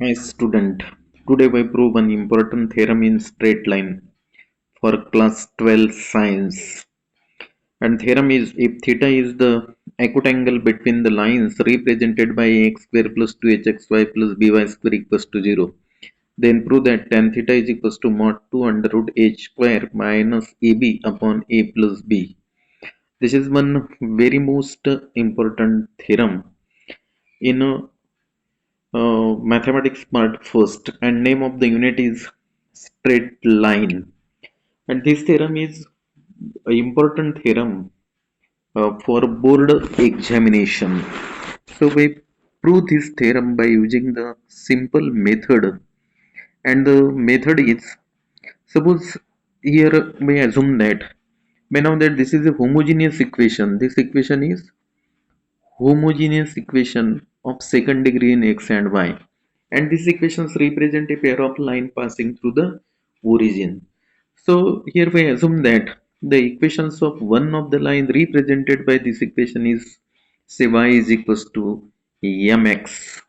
Hi student, today we prove an important theorem in straight line for class 12 science. And theorem is if theta is the acute angle between the lines represented by x square plus 2hxy plus by square equals to 0, then prove that tan theta is equals to mod 2 under root h square minus ab upon a plus b. This is one very most important theorem in mathematics part first, and name of the unit is straight line. And this theorem is an important theorem for board examination. So we prove this theorem by using the simple method, and the method is, suppose here we assume that we know that this is a homogeneous equation. This equation is homogeneous equation of second degree in x and y, and these equations represent a pair of line passing through the origin. So here we assume that the equations of one of the line represented by this equation is, say, y is equals to mx,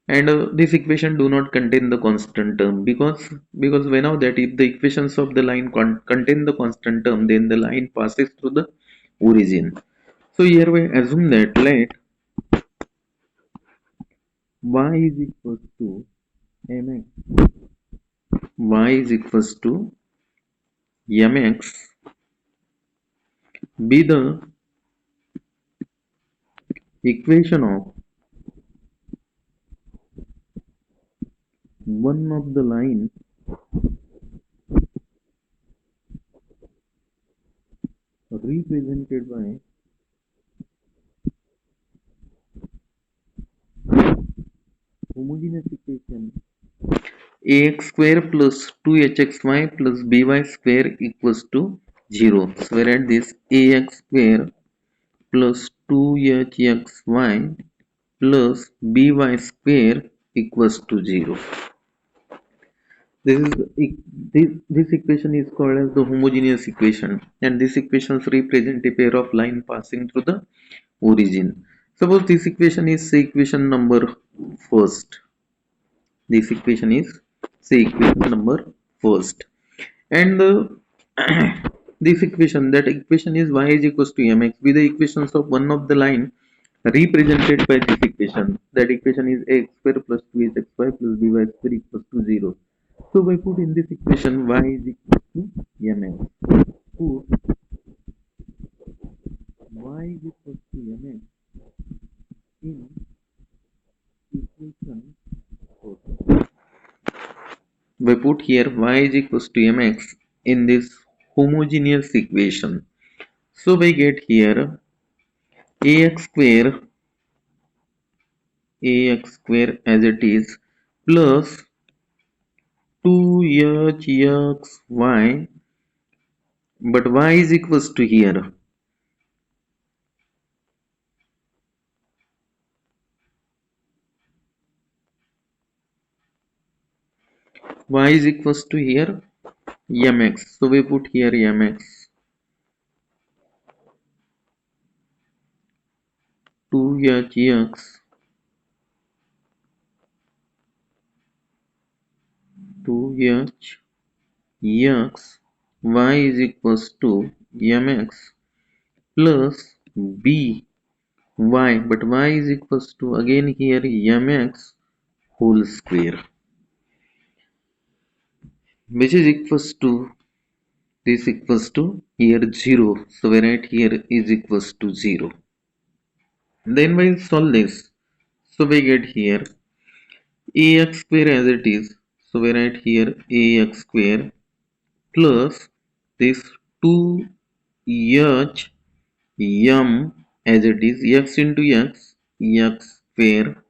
and this equation do not contain the constant term, because we know that if the equations of the line contain the constant term, then the line passes through the origin. So here we assume that let y is equals to mx, y is equals to mx be the equation of one of the lines represented by homogeneous equation ax square plus 2hxy plus by square equals to 0. So whereas this ax square plus 2hxy plus by square equals to 0. This is this equation is called as the homogeneous equation, and these equations represent a pair of line passing through the origin. Suppose this equation is, say, equation number first. This equation is, say, equation number first, and this equation, that equation is y is equals to mx with the equations of one of the line represented by this equation. That equation is x square plus 2hxy plus by square equals to 0. So by put in this equation y is equal to mx. Put y is equal to mx in equation 4. We put here y is equals to mx in this homogeneous equation. So we get here ax square as it is plus 2hxy, but y is equals to here y is equals to here mx. So we put here mx 2hx 2h x y is equals to mx plus b y, but y is equals to again here mx whole square, which is equals to this equals to here 0. So we write here is equals to 0. Then we solve this. So we get here ax square as it is. So we write here ax square plus this 2h m as it is, x into x square.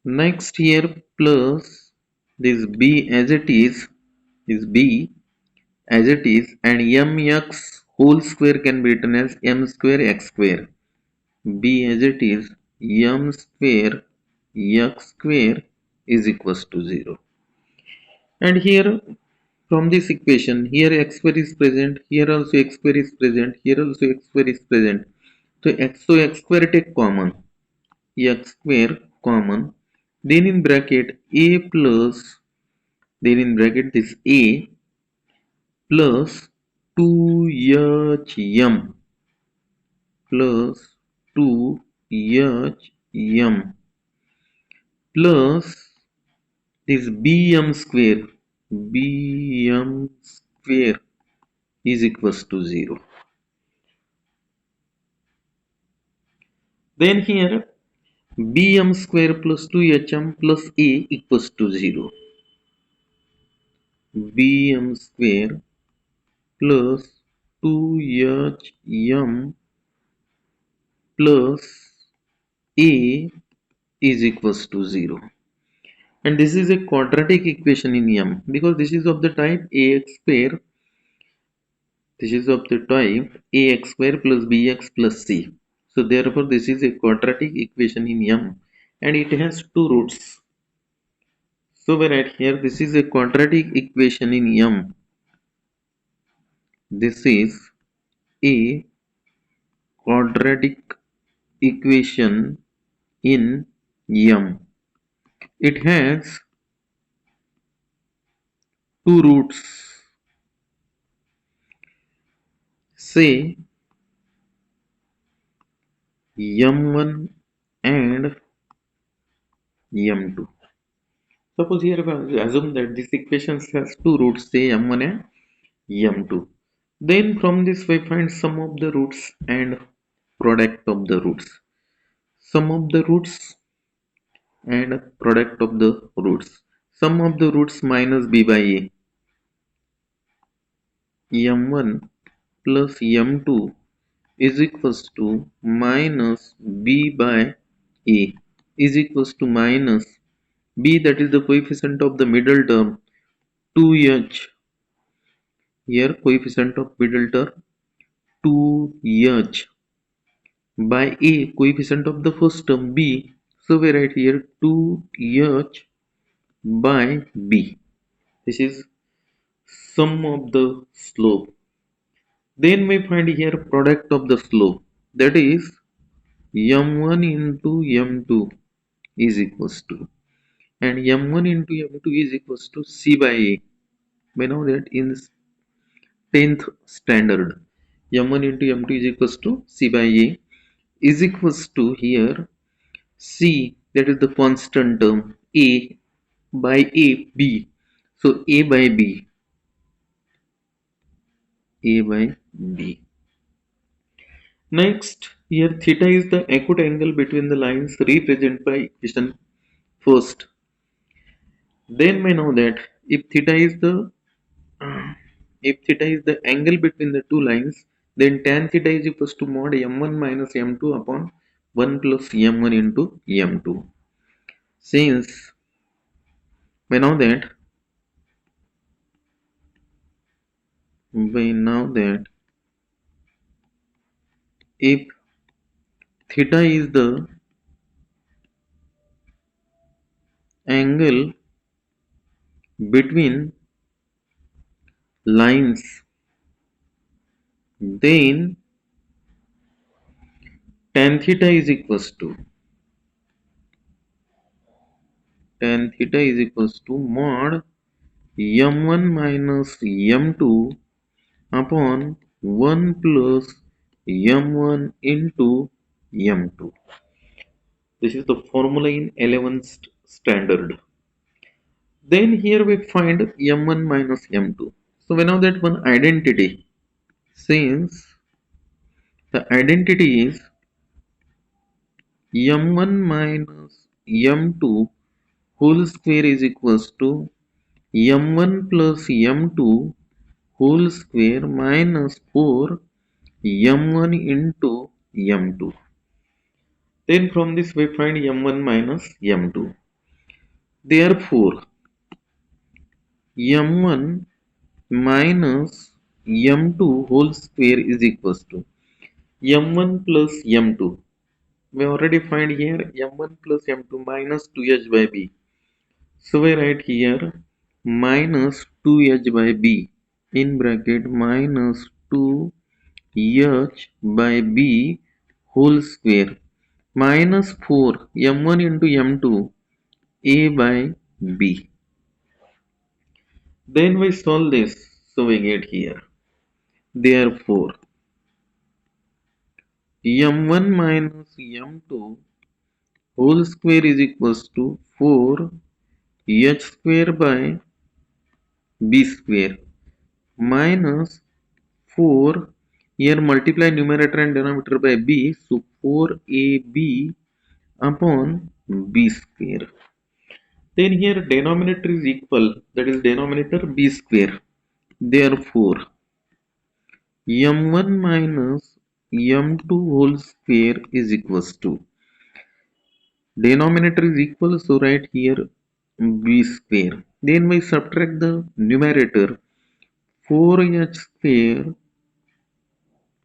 Next here plus this b as it is b as it is, and mx whole square can be written as m square x square. B as it is, m square x square is equals to 0. And here from this equation, here x square is present, here also x square is present, here also x square is present. So x square take common. x square common, then in bracket a plus, then in bracket this a plus 2hm plus 2hm plus this bm square is equals to 0. Then here bm square plus 2hm plus a equals to 0. bm square plus 2hm plus a is equals to 0. And this is a quadratic equation in M because this is of the type ax square. This is of the type ax square plus bx plus c. So therefore this is a quadratic equation in M and it has two roots. So we write here this is a quadratic equation in M. This is a quadratic equation in M. It has two roots. Say M1 and M2. Suppose here we assume that this equation has two roots, say m1 and m2. Then from this we find sum of the roots and product of the roots. Sum of the roots and product of the roots. Sum of the roots minus b by a. m1 plus m2 is equals to minus b by a is equals to minus b, that is the coefficient of the middle term, 2h. Here coefficient of middle term 2h by a, coefficient of the first term b. So we write here 2h by b. This is sum of the slope. Then we find here product of the slope, that is m1 into m2 is equals to, and m1 into m2 is equals to c by a. We know that in 10th standard m1 into m2 is equals to c by a is equals to here c, that is the constant term, a by a b. So a by b. Next here theta is the acute angle between the lines represented by equation first. Then we know that if theta is the angle between the two lines, then tan theta is equals to mod m1 minus m2 upon 1 plus m1 into m2. Since we know that if theta is the angle between lines, then tan theta is equals to mod m1 minus m2 upon 1 plus m1 into m2. This is the formula in 11th standard. Then here we find m1 minus m2. So we know that one identity, since the identity is m1 minus m2 whole square is equals to m1 plus m2 whole square minus 4 m1 into m2. Then from this we find m1 minus m2. Therefore m1 minus m2 whole square is equals to m1 plus m2. We already find here m1 plus m2 minus 2h by b. So we write here minus 2h by b in bracket minus 2h by b whole square minus 4 m1 into m2 a by b. Then we solve this, so we get here. Therefore, m1 minus m2 whole square is equals to 4 h square by b square minus 4, here multiply numerator and denominator by b, so 4ab upon b square. Then here denominator is equal, that is denominator b square. Therefore m1 minus m2 whole square is equals to, denominator is equal, so write here b square. Then we subtract the numerator, 4h square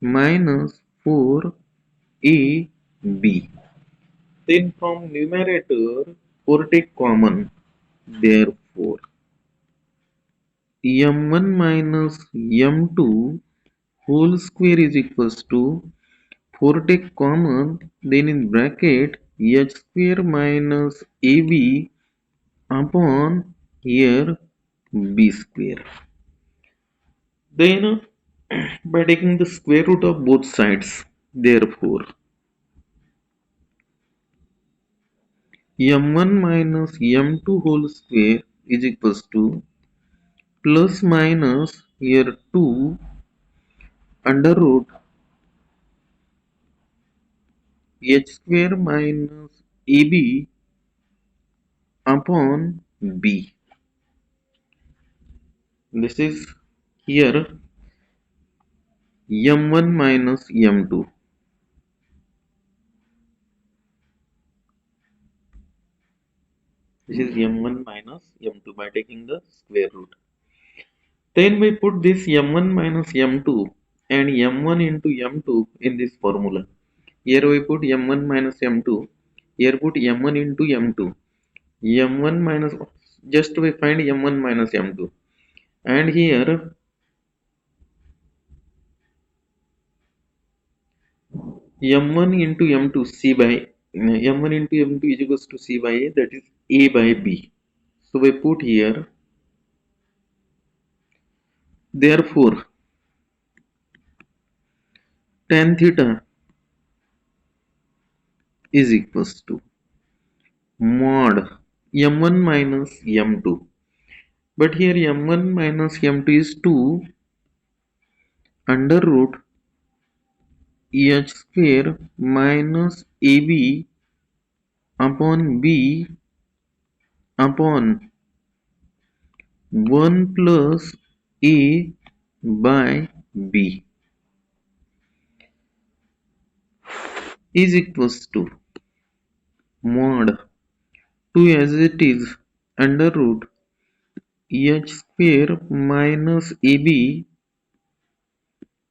minus 4ab. Then from numerator 4 take common, therefore m1 minus m2 whole square is equals to 4 take common, then in bracket h square minus ab upon here b square. Then by taking the square root of both sides, therefore m1 minus m2 whole square is equals to plus minus here 2 under root h square minus ab upon b. This is here m1 minus m2. This is m1 minus m2 by taking the square root. Then we put this m1 minus m2 and m1 into m2 in this formula. Here we put m1 minus m2. Here put m1 into m2. m1 minus, just we find m1 minus m2. And here m1 into m2 c by m1 into m2 is equals to c by a, that is a by b. So we put here, therefore tan theta is equals to mod m1 minus m2. But here m1 minus m2 is 2 under root h square minus ab upon b upon 1 plus a by b is equals to mod 2 as it is under root h square minus ab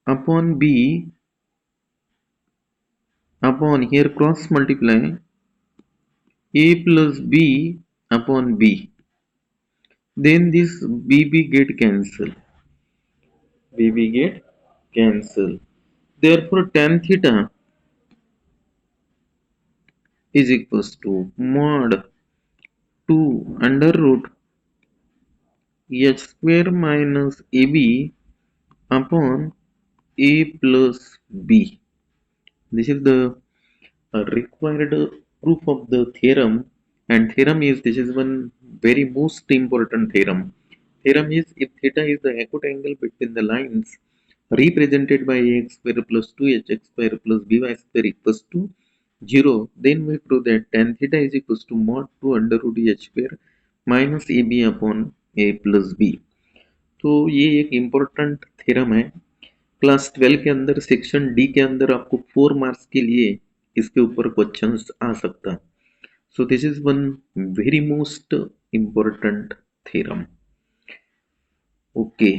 upon b upon here cross multiply a plus b upon b. Then this bb get cancel. bb get cancel. Therefore tan theta is equals to mod 2 under root h square minus ab upon a plus b. This is the required proof of the theorem, and theorem is, this is one very most important theorem. Theorem is, if theta is the acute angle between the lines represented by ax square plus 2hx square plus by square equals to 0, then we prove that tan theta is equals to mod 2 under root h square minus ab upon a plus b. तो ये एक important theorem है, class 12 के अंदर section D के अंदर आपको 4 marks के लिए इसके ऊपर क्वेश्चंस आ सकता है. So this is one very most important theorem. Okay.